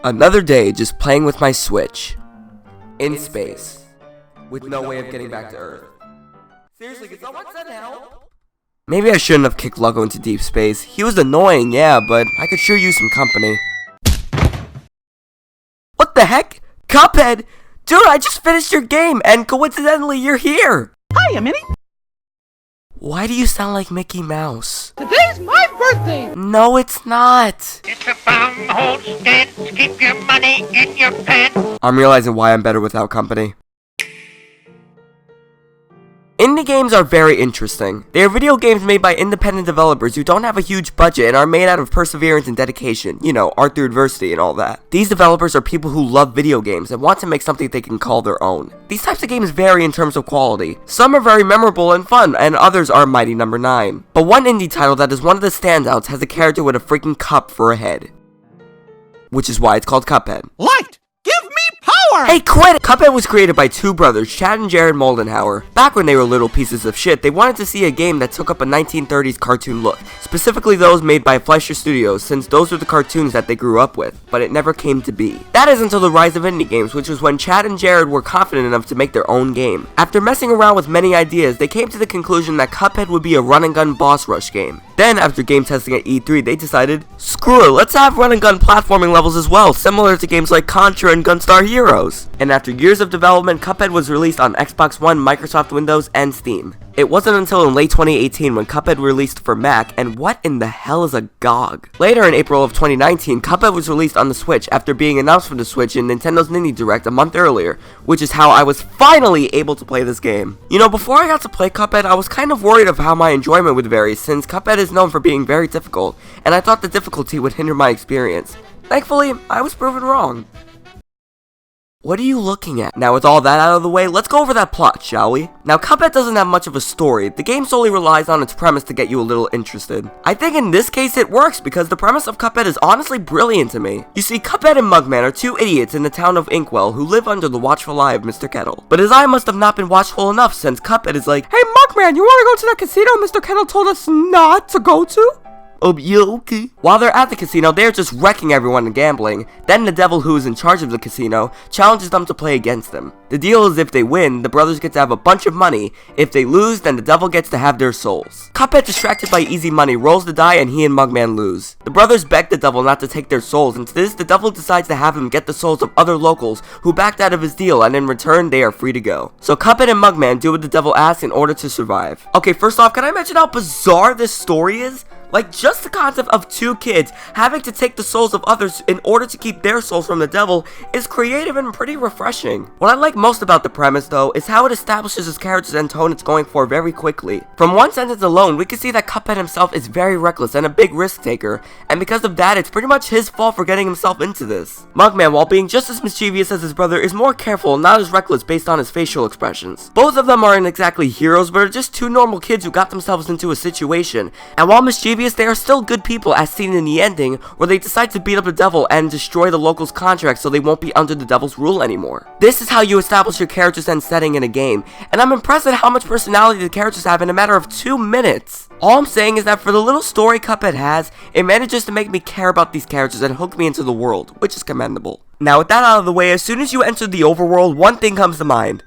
Another day just playing with my Switch. In space. With no way of getting back to Earth. Seriously, can someone send help? Maybe I shouldn't have kicked Luggo into deep space. He was annoying, yeah, but I could sure use some company. What the heck? Cuphead! Dude, I just finished your game, and coincidentally, you're here! Hiya, Minnie! Why do you sound like Mickey Mouse? Today's my birthday! No, it's not! It's a farm hold stance, keep your money in your pants. I'm realizing why I'm better without company. Indie games are very interesting. They are video games made by independent developers who don't have a huge budget and are made out of perseverance and dedication. You know, art through adversity and all that. These developers are people who love video games and want to make something they can call their own. These types of games vary in terms of quality. Some are very memorable and fun, and others are Mighty Number 9. But one indie title that is one of the standouts has a character with a freaking cup for a head. Which is why it's called Cuphead. Light! Give me power! Hey, quit it! Cuphead was created by two brothers, Chad and Jared Moldenhauer. Back when they were little pieces of shit, they wanted to see a game that took up a 1930s cartoon look, specifically those made by Fleischer Studios, since those were the cartoons that they grew up with, but it never came to be. That is until the rise of indie games, which was when Chad and Jared were confident enough to make their own game. After messing around with many ideas, they came to the conclusion that Cuphead would be a run-and-gun boss rush game. Then, after game testing at E3, they decided, screw it, let's have run-and-gun platforming levels as well, similar to games like Contra and Gunstar Heroes. And after years of development, Cuphead was released on Xbox One, Microsoft Windows, and Steam. It wasn't until in late 2018 when Cuphead released for Mac, and what in the hell is a GOG? Later in April of 2019, Cuphead was released on the Switch after being announced for the Switch in Nintendo's Indie Direct a month earlier, which is how I was finally able to play this game. You know, before I got to play Cuphead, I was kind of worried of how my enjoyment would vary, since Cuphead is known for being very difficult, and I thought the difficulty would hinder my experience. Thankfully, I was proven wrong. What are you looking at? Now with all that out of the way, let's go over that plot, shall we? Now Cuphead doesn't have much of a story. The game solely relies on its premise to get you a little interested. I think in this case it works because the premise of Cuphead is honestly brilliant to me. You see, Cuphead and Mugman are two idiots in the town of Inkwell who live under the watchful eye of Mr. Kettle. But his eye must have not been watchful enough since Cuphead is like, "Hey Mugman, you wanna go to that casino Mr. Kettle told us not to go to?" Oh, yeah, okay. While they're at the casino, they're just wrecking everyone and gambling. Then the devil who is in charge of the casino challenges them to play against them. The deal is if they win, the brothers get to have a bunch of money. If they lose, then the devil gets to have their souls. Cuphead, distracted by easy money, rolls the die and he and Mugman lose. The brothers beg the devil not to take their souls, and to this, the devil decides to have him get the souls of other locals who backed out of his deal, and in return, they are free to go. So Cuphead and Mugman do what the devil asks in order to survive. Okay, first off, can I mention how bizarre this story is? Like, just the concept of two kids having to take the souls of others in order to keep their souls from the devil is creative and pretty refreshing. What I like most about the premise, though, is how it establishes his characters and tone it's going for very quickly. From one sentence alone, we can see that Cuphead himself is very reckless and a big risk taker, and because of that, it's pretty much his fault for getting himself into this. Mugman, while being just as mischievous as his brother, is more careful and not as reckless based on his facial expressions. Both of them aren't exactly heroes, but are just two normal kids who got themselves into a situation, and while mischievous, they are still good people, as seen in the ending, where they decide to beat up the devil and destroy the locals' contracts so they won't be under the devil's rule anymore. This is how you establish your characters and setting in a game, and I'm impressed at how much personality the characters have in a matter of 2 minutes. All I'm saying is that for the little story Cuphead has, it manages to make me care about these characters and hook me into the world, which is commendable. Now with that out of the way, as soon as you enter the overworld, one thing comes to mind.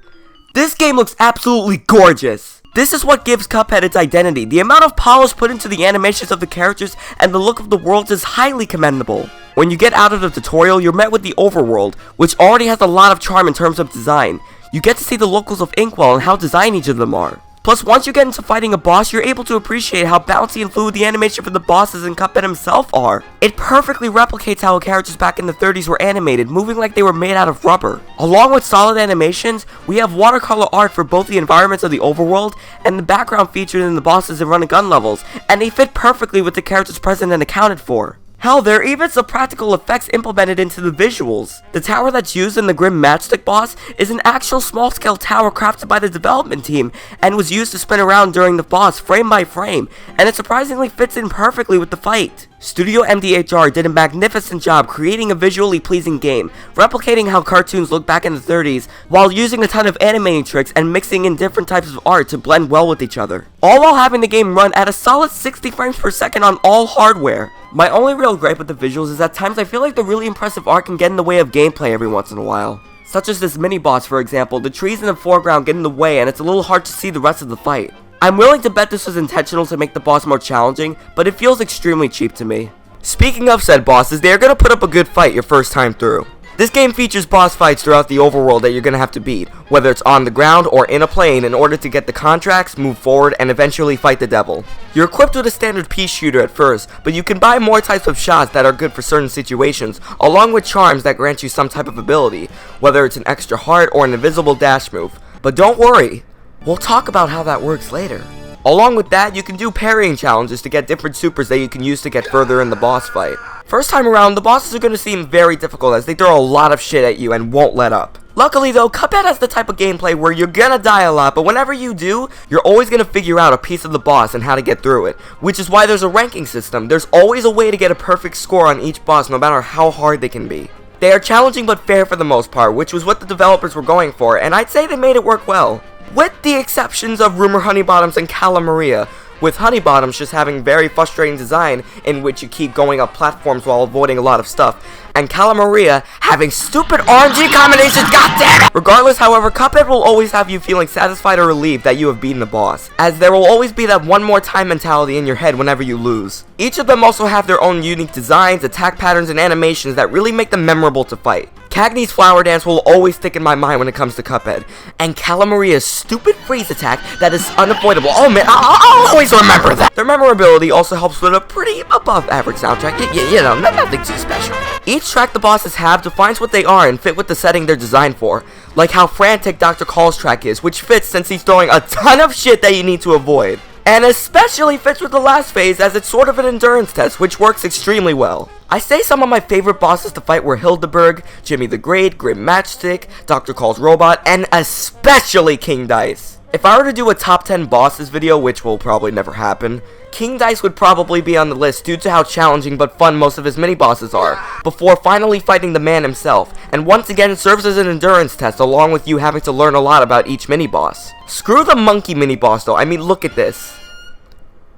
This game looks absolutely gorgeous! This is what gives Cuphead its identity. The amount of polish put into the animations of the characters and the look of the worlds is highly commendable. When you get out of the tutorial, you're met with the overworld, which already has a lot of charm in terms of design. You get to see the locals of Inkwell and how designed each of them are. Plus, once you get into fighting a boss, you're able to appreciate how bouncy and fluid the animation for the bosses and Cuphead himself are. It perfectly replicates how characters back in the 30s were animated, moving like they were made out of rubber. Along with solid animations, we have watercolor art for both the environments of the overworld and the background featured in the bosses and run-and-gun levels, and they fit perfectly with the characters present and accounted for. Hell, there are even some practical effects implemented into the visuals. The tower that's used in the Grim Matchstick boss is an actual small-scale tower crafted by the development team and was used to spin around during the boss frame by frame, and it surprisingly fits in perfectly with the fight. Studio MDHR did a magnificent job creating a visually pleasing game, replicating how cartoons looked back in the 30s, while using a ton of animating tricks and mixing in different types of art to blend well with each other, all while having the game run at a solid 60 frames per second on all hardware. My only real gripe with the visuals is at times I feel like the really impressive art can get in the way of gameplay every once in a while. Such as this mini-boss, for example. The trees in the foreground get in the way and it's a little hard to see the rest of the fight. I'm willing to bet this was intentional to make the boss more challenging, but it feels extremely cheap to me. Speaking of said bosses, they are going to put up a good fight your first time through. This game features boss fights throughout the overworld that you're going to have to beat, whether it's on the ground or in a plane, in order to get the contracts, move forward, and eventually fight the devil. You're equipped with a standard pea shooter at first, but you can buy more types of shots that are good for certain situations, along with charms that grant you some type of ability, whether it's an extra heart or an invisible dash move. But don't worry, we'll talk about how that works later. Along with that, you can do parrying challenges to get different supers that you can use to get further in the boss fight. First time around, the bosses are going to seem very difficult as they throw a lot of shit at you and won't let up. Luckily though, Cuphead has the type of gameplay where you're gonna die a lot, but whenever you do, you're always gonna figure out a piece of the boss and how to get through it, which is why there's a ranking system. There's always a way to get a perfect score on each boss, no matter how hard they can be. They are challenging but fair for the most part, which was what the developers were going for, and I'd say they made it work well. With the exceptions of Rumor Honeybottoms and Cala Maria, with Honeybottoms just having very frustrating design in which you keep going up platforms while avoiding a lot of stuff, and Cala Maria having stupid RNG combinations, goddammit! Regardless, however, Cuphead will always have you feeling satisfied or relieved that you have beaten the boss, as there will always be that one more time mentality in your head whenever you lose. Each of them also have their own unique designs, attack patterns, and animations that really make them memorable to fight. Cagney's flower dance will always stick in my mind when it comes to Cuphead, and Cala Maria's stupid freeze attack that is unavoidable. Oh man, I'll always remember that. Their memorability also helps with a pretty above average soundtrack, you know, nothing too special. Each track the bosses have defines what they are and fit with the setting they're designed for, like how frantic Dr. Call's track is, which fits since he's throwing a ton of shit that you need to avoid. And especially fits with the last phase as it's sort of an endurance test, which works extremely well. I say some of my favorite bosses to fight were Hildeberg, Jimmy the Great, Grim Matchstick, Dr. Call's Robot, and especially King Dice. If I were to do a top 10 bosses video, which will probably never happen, King Dice would probably be on the list due to how challenging but fun most of his mini-bosses are, before finally fighting the man himself, and once again serves as an endurance test along with you having to learn a lot about each mini-boss. Screw the monkey mini-boss though, I mean look at this.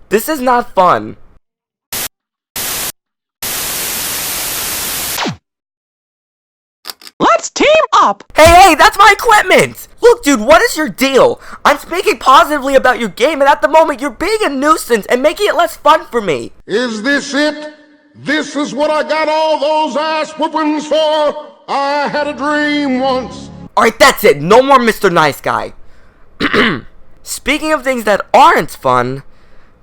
This is not fun. Let's team up! Hey, that's my equipment! Look, dude, what is your deal? I'm speaking positively about your game, and at the moment, you're being a nuisance and making it less fun for me. Is this it? This is what I got all those ass whoopings for? I had a dream once. Alright, that's it. No more Mr. Nice Guy. Speaking of things that aren't fun,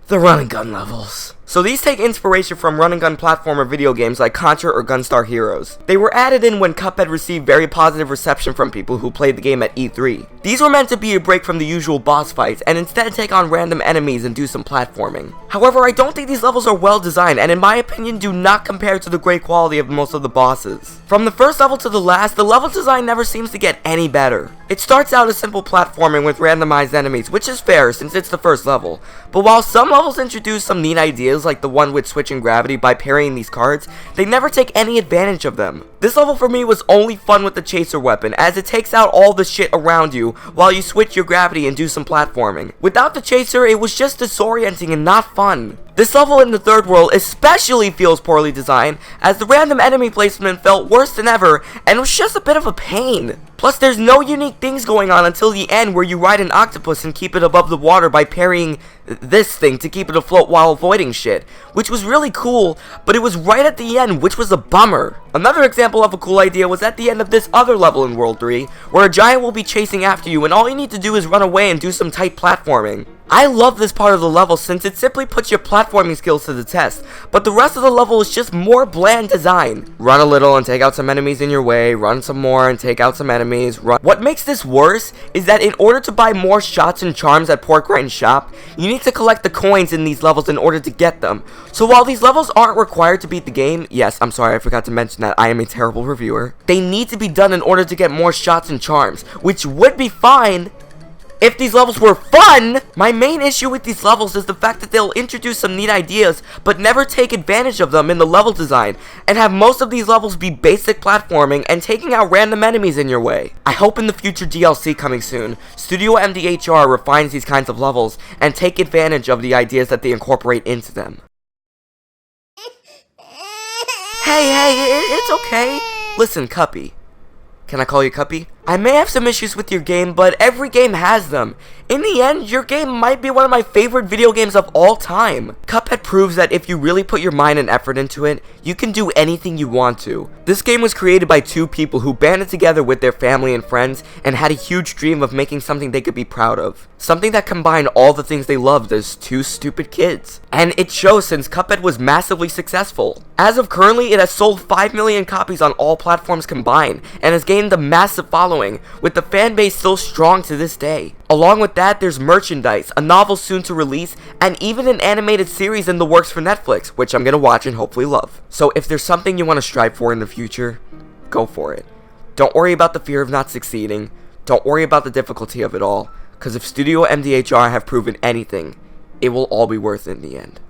the run and gun levels. So these take inspiration from run and gun platformer video games like Contra or Gunstar Heroes. They were added in when Cuphead received very positive reception from people who played the game at E3. These were meant to be a break from the usual boss fights and instead take on random enemies and do some platforming. However, I don't think these levels are well designed and in my opinion do not compare to the great quality of most of the bosses. From the first level to the last, the level design never seems to get any better. It starts out as simple platforming with randomized enemies, which is fair since it's the first level. But while some levels introduce some neat ideas like the one with switching gravity by parrying these cards, they never take any advantage of them. This level for me was only fun with the chaser weapon, as it takes out all the shit around you while you switch your gravity and do some platforming. Without the chaser, it was just disorienting and not fun. This level in the third world especially feels poorly designed, as the random enemy placement felt worse than ever and was just a bit of a pain. Plus there's no unique things going on until the end where you ride an octopus and keep it above the water by parrying this thing to keep it afloat while avoiding shit, which was really cool, but it was right at the end, which was a bummer. Another example of a cool idea was at the end of this other level in World 3, where a giant will be chasing after you and all you need to do is run away and do some tight platforming. I love this part of the level since it simply puts your platforming skills to the test, but the rest of the level is just more bland design. Run a little and take out some enemies in your way, run some more and take out some enemies, run. What makes this worse is that in order to buy more shots and charms at Pork Rinds shop, you need to collect the coins in these levels in order to get them. So while these levels aren't required to beat the game, yes, I'm sorry I forgot to mention that I am a terrible reviewer, they need to be done in order to get more shots and charms, which would be fine if these levels were fun. My main issue with these levels is the fact that they'll introduce some neat ideas, but never take advantage of them in the level design, and have most of these levels be basic platforming and taking out random enemies in your way. I hope in the future DLC coming soon, Studio MDHR refines these kinds of levels, and take advantage of the ideas that they incorporate into them. Hey, it's okay. Listen, Cuppy. Can I call you Cuppy? I may have some issues with your game, but every game has them. In the end, your game might be one of my favorite video games of all time. Cuphead proves that if you really put your mind and effort into it, you can do anything you want to. This game was created by two people who banded together with their family and friends and had a huge dream of making something they could be proud of. Something that combined all the things they loved as two stupid kids. And it shows since Cuphead was massively successful. As of currently, it has sold 5 million copies on all platforms combined, and has gained a massive following, with the fan base still strong to this day. Along with that, there's merchandise, a novel soon to release, and even an animated series in the works for Netflix, which I'm gonna watch and hopefully love. So if there's something you want to strive for in the future, go for it. Don't worry about the fear of not succeeding. Don't worry about the difficulty of it all, because if Studio MDHR have proven anything, it will all be worth it in the end.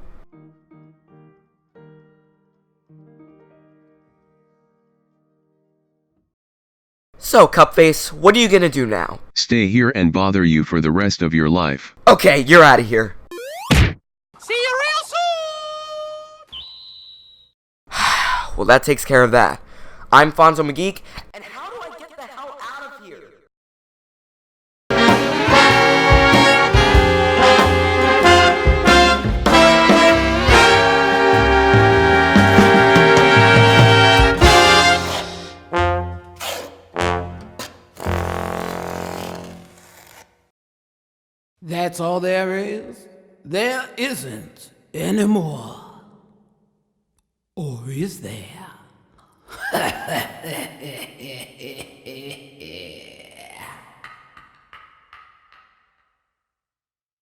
So, Cupface, what are you gonna do now? Stay here and bother you for the rest of your life. Okay, you're out of here. See you real soon! Well, that takes care of that. I'm Fonzo McGeek, and how do I get the hell out of here? That's all there is? There isn't anymore. Or is there?